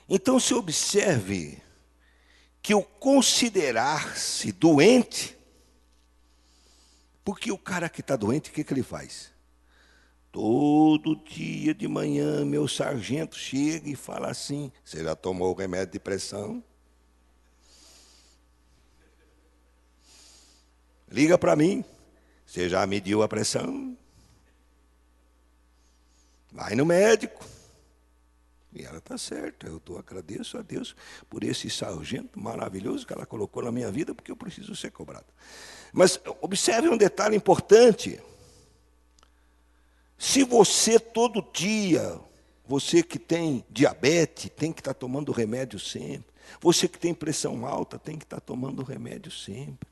Então, se observe que o considerar-se doente, porque o cara que está doente, o que ele faz? Todo dia de manhã, meu sargento chega e fala assim: você já tomou o remédio de pressão? Liga para mim, você já mediu a pressão? Vai no médico. E ela está certa, eu agradeço a Deus por esse sargento maravilhoso que ela colocou na minha vida, porque eu preciso ser cobrado. Mas observe um detalhe importante. Se você todo dia, você que tem diabetes, tem que estar tomando remédio sempre. Você que tem pressão alta, tem que estar tomando remédio sempre.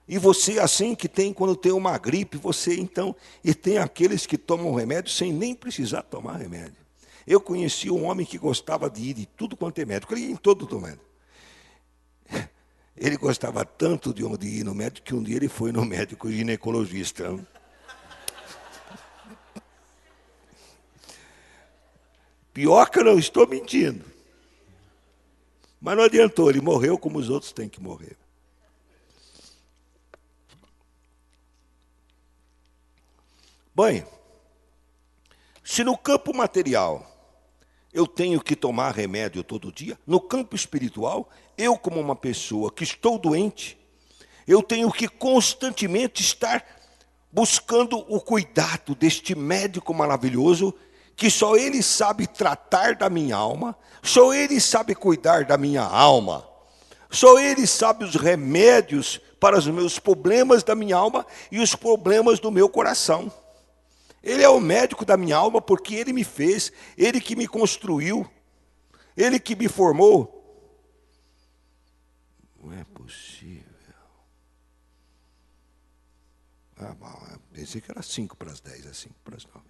E você, assim que tem, quando tem uma gripe, você então, e tem aqueles que tomam remédio sem nem precisar tomar remédio. Eu conheci um homem que gostava de ir de tudo quanto é médico, ele ia em todo do médico. Ele gostava tanto de ir no médico que um dia ele foi no médico ginecologista. Pior que eu não estou mentindo. Mas não adiantou, ele morreu como os outros têm que morrer. Bem, se no campo material eu tenho que tomar remédio todo dia, no campo espiritual, eu como uma pessoa que estou doente, eu tenho que constantemente estar buscando o cuidado deste médico maravilhoso, que só ele sabe tratar da minha alma, só ele sabe cuidar da minha alma, só ele sabe os remédios para os meus problemas da minha alma e os problemas do meu coração. Ele é o médico da minha alma porque ele me fez, ele que me construiu, ele que me formou. Não é possível. Pensei que era 5:10, é 5:09.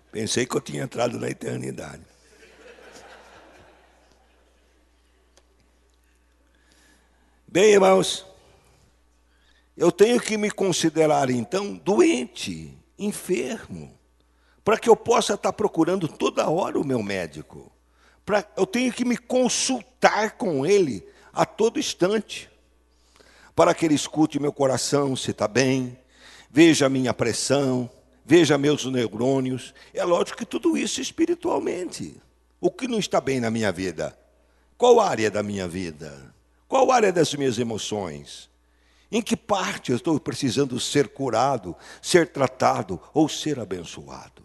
Pensei que eu tinha entrado na eternidade. Bem, irmãos, eu tenho que me considerar, então, doente, enfermo, para que eu possa estar procurando toda hora o meu médico. Eu tenho que me consultar com ele a todo instante, para que ele escute meu coração, se está bem, veja a minha pressão, veja meus neurônios. É lógico que tudo isso espiritualmente. O que não está bem na minha vida? Qual área da minha vida? Qual área das minhas emoções? Em que parte eu estou precisando ser curado, ser tratado ou ser abençoado?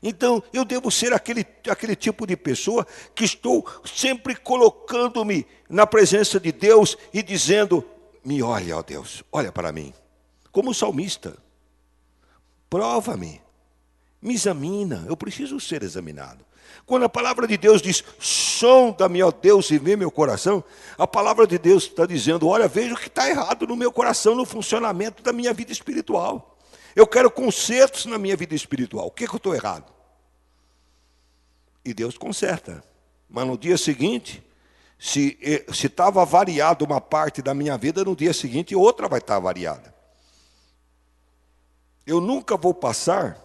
Então, eu devo ser aquele tipo de pessoa que estou sempre colocando-me na presença de Deus e dizendo: me olha, ó Deus, olha para mim. Como o salmista, prova-me, me examina, eu preciso ser examinado. Quando a palavra de Deus diz: sonda-me, ó Deus, e vê meu coração, a palavra de Deus está dizendo: olha, veja o que está errado no meu coração, no funcionamento da minha vida espiritual. Eu quero consertos na minha vida espiritual. O que eu estou errado? E Deus conserta. Mas no dia seguinte, se estava variado uma parte da minha vida, no dia seguinte outra vai estar variada. Eu nunca vou passar...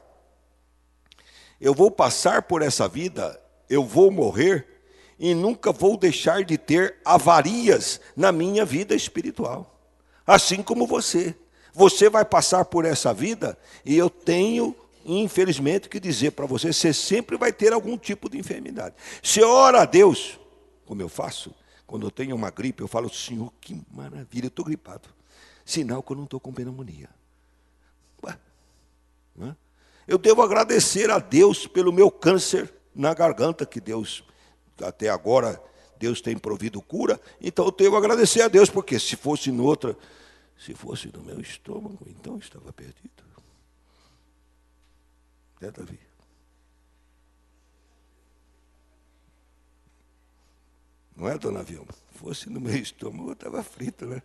Eu vou passar por essa vida, eu vou morrer e nunca vou deixar de ter avarias na minha vida espiritual. Assim como você. Você vai passar por essa vida e eu tenho, infelizmente, que dizer para você, você sempre vai ter algum tipo de enfermidade. Você ora a Deus, como eu faço, quando eu tenho uma gripe, eu falo: Senhor, que maravilha, eu estou gripado. Sinal que eu não estou com pneumonia. Ué, não é? Eu devo agradecer a Deus pelo meu câncer na garganta, que Deus, até agora, Deus tem provido cura. Então eu devo agradecer a Deus, porque se fosse no meu estômago, então eu estava perdido. É, Davi? Não é, dona Vilma? Se fosse no meu estômago, eu estava frito, né?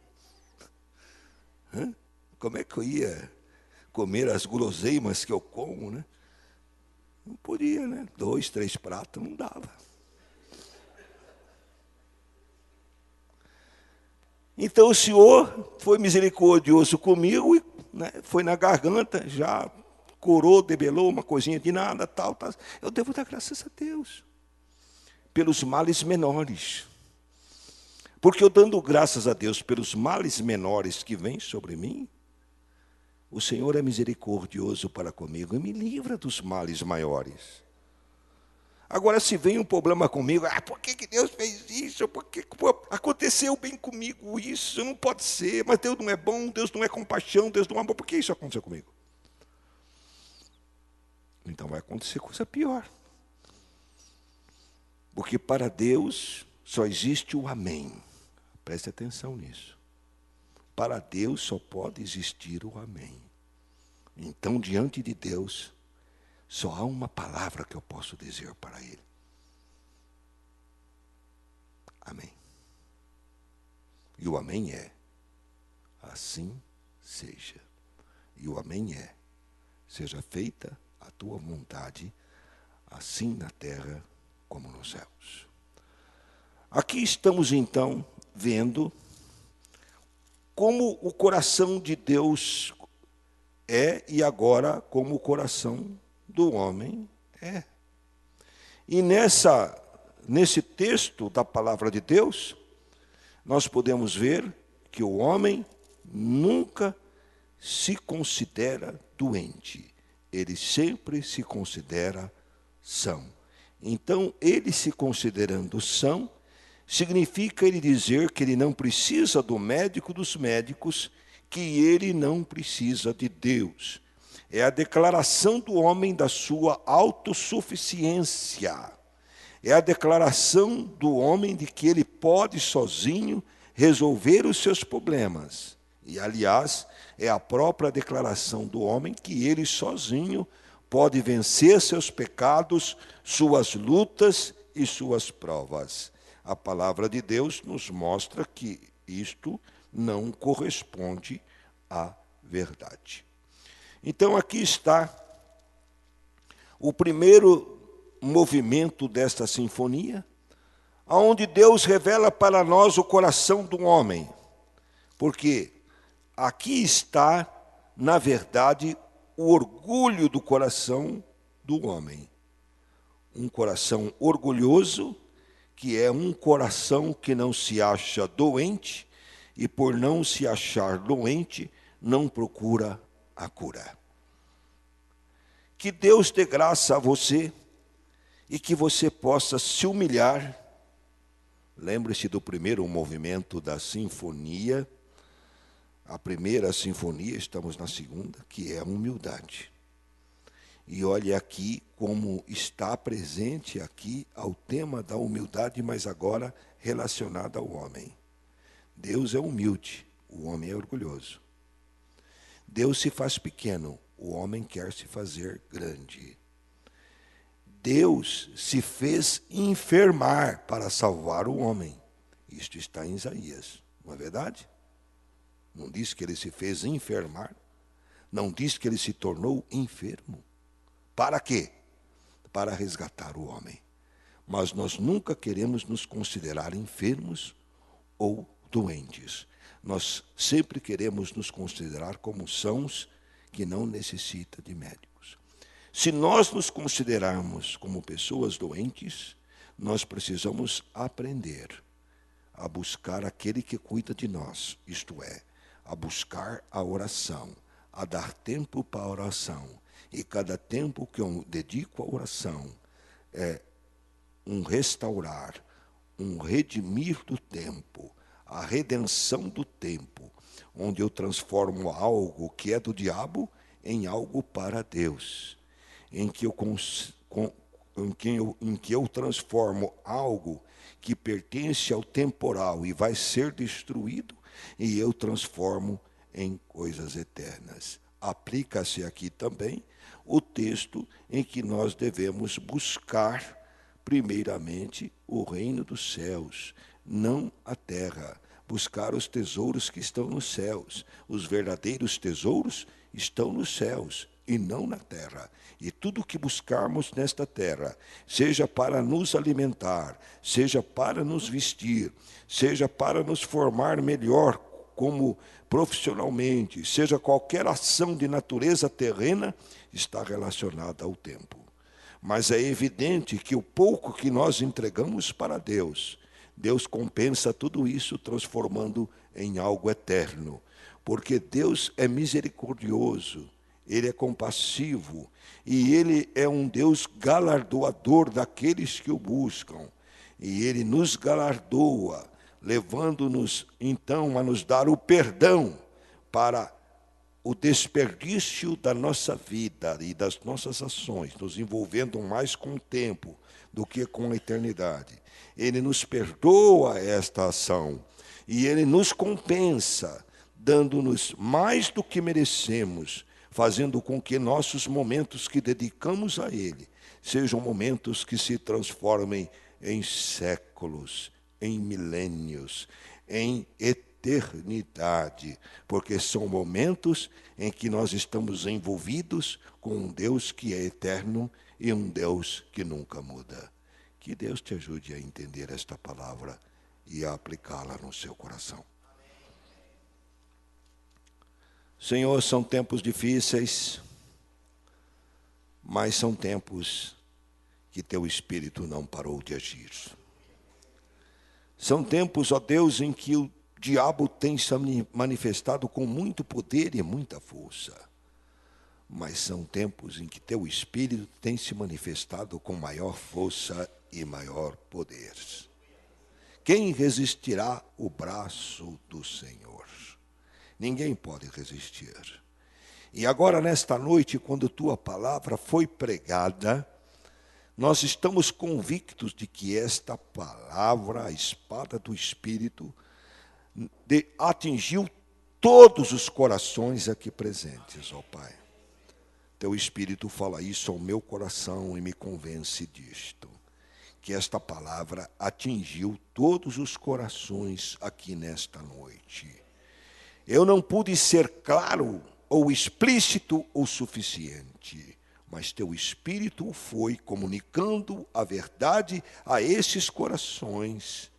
Como é que eu ia comer as guloseimas que eu como, né? Não podia, né? 2, 3 pratos não dava. Então o Senhor foi misericordioso comigo, né? Foi na garganta, já curou, debelou uma coisinha de nada, tal. Eu devo dar graças a Deus pelos males menores. Porque eu dando graças a Deus pelos males menores que vêm sobre mim, o Senhor é misericordioso para comigo e me livra dos males maiores. Agora, se vem um problema comigo, por que Deus fez isso? Por que aconteceu bem comigo isso? Não pode ser, mas Deus não é bom, Deus não é compaixão, Deus não é amor. Por que isso aconteceu comigo? Então vai acontecer coisa pior. Porque para Deus só existe o amém. Preste atenção nisso. Para Deus só pode existir o amém. Então, diante de Deus, só há uma palavra que eu posso dizer para Ele. Amém. E o amém é, assim seja. E o amém é, seja feita a tua vontade, assim na terra como nos céus. Aqui estamos então vendo como o coração de Deus é e agora como o coração do homem é. E nesse texto da palavra de Deus, nós podemos ver que o homem nunca se considera doente. Ele sempre se considera são. Então, ele se considerando são, significa ele dizer que ele não precisa do médico dos médicos, que ele não precisa de Deus. É a declaração do homem da sua autossuficiência. É a declaração do homem de que ele pode sozinho resolver os seus problemas. E, aliás, é a própria declaração do homem que ele sozinho pode vencer seus pecados, suas lutas e suas provas. A palavra de Deus nos mostra que isto não corresponde à verdade. Então, aqui está o primeiro movimento desta sinfonia, onde Deus revela para nós o coração do homem. Porque aqui está, na verdade, o orgulho do coração do homem. Um coração orgulhoso, que é um coração que não se acha doente, e por não se achar doente, não procura a cura. Que Deus dê graça a você e que você possa se humilhar. Lembre-se do primeiro movimento da sinfonia. A primeira sinfonia, estamos na segunda, que é a humildade. E olhe aqui como está presente aqui ao tema da humildade, mas agora relacionada ao homem. Deus é humilde, o homem é orgulhoso. Deus se faz pequeno, o homem quer se fazer grande. Deus se fez enfermar para salvar o homem. Isto está em Isaías, não é verdade? Não diz que ele se fez enfermar, não diz que ele se tornou enfermo. Para quê? Para resgatar o homem. Mas nós nunca queremos nos considerar enfermos ou doentes. Nós sempre queremos nos considerar como sãos que não necessitam de médicos. Se nós nos considerarmos como pessoas doentes, nós precisamos aprender a buscar aquele que cuida de nós, isto é, a buscar a oração, a dar tempo para a oração. E cada tempo que eu dedico à oração é um restaurar, um redimir do tempo, a redenção do tempo, onde eu transformo algo que é do diabo em algo para Deus. em que eu transformo algo que pertence ao temporal e vai ser destruído, e eu transformo em coisas eternas. Aplica-se aqui também o texto em que nós devemos buscar primeiramente o reino dos céus, não a terra. Buscar os tesouros que estão nos céus. Os verdadeiros tesouros estão nos céus e não na terra. E tudo que buscarmos nesta terra, seja para nos alimentar, seja para nos vestir, seja para nos formar melhor como profissionalmente, seja qualquer ação de natureza terrena, está relacionada ao tempo. Mas é evidente que o pouco que nós entregamos para Deus, Deus compensa tudo isso transformando em algo eterno. Porque Deus é misericordioso, Ele é compassivo e Ele é um Deus galardoador daqueles que o buscam. E Ele nos galardoa, levando-nos então a nos dar o perdão para o desperdício da nossa vida e das nossas ações, nos envolvendo mais com o tempo do que com a eternidade. Ele nos perdoa esta ação e Ele nos compensa, dando-nos mais do que merecemos, fazendo com que nossos momentos que dedicamos a Ele sejam momentos que se transformem em séculos, em milênios, em eternidade, porque são momentos em que nós estamos envolvidos com um Deus que é eterno e um Deus que nunca muda. Que Deus te ajude a entender esta palavra e a aplicá-la no seu coração. Senhor, são tempos difíceis, mas são tempos que teu Espírito não parou de agir. São tempos, ó Deus, em que o diabo tem se manifestado com muito poder e muita força. Mas são tempos em que teu Espírito tem se manifestado com maior força e maior poder. Quem resistirá o braço do Senhor? Ninguém pode resistir. E agora, nesta noite, quando tua palavra foi pregada, nós estamos convictos de que esta palavra, a espada do Espírito, atingiu todos os corações aqui presentes, ó Pai. Teu Espírito fala isso ao meu coração e me convence disto, que esta palavra atingiu todos os corações aqui nesta noite. Eu não pude ser claro ou explícito o suficiente, mas teu Espírito foi comunicando a verdade a esses corações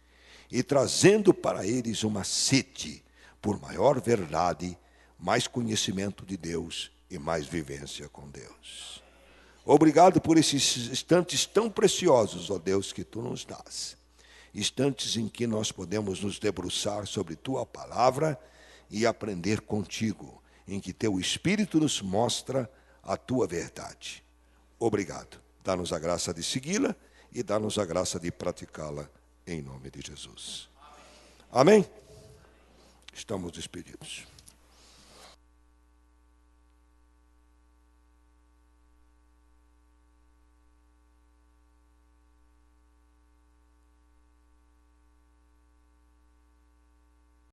e trazendo para eles uma sede por maior verdade, mais conhecimento de Deus e mais vivência com Deus. Obrigado por esses instantes tão preciosos, ó Deus, que tu nos dás. Instantes em que nós podemos nos debruçar sobre tua palavra e aprender contigo, em que teu Espírito nos mostra a tua verdade. Obrigado. Dá-nos a graça de segui-la e dá-nos a graça de praticá-la em nome de Jesus. Amém? Estamos despedidos.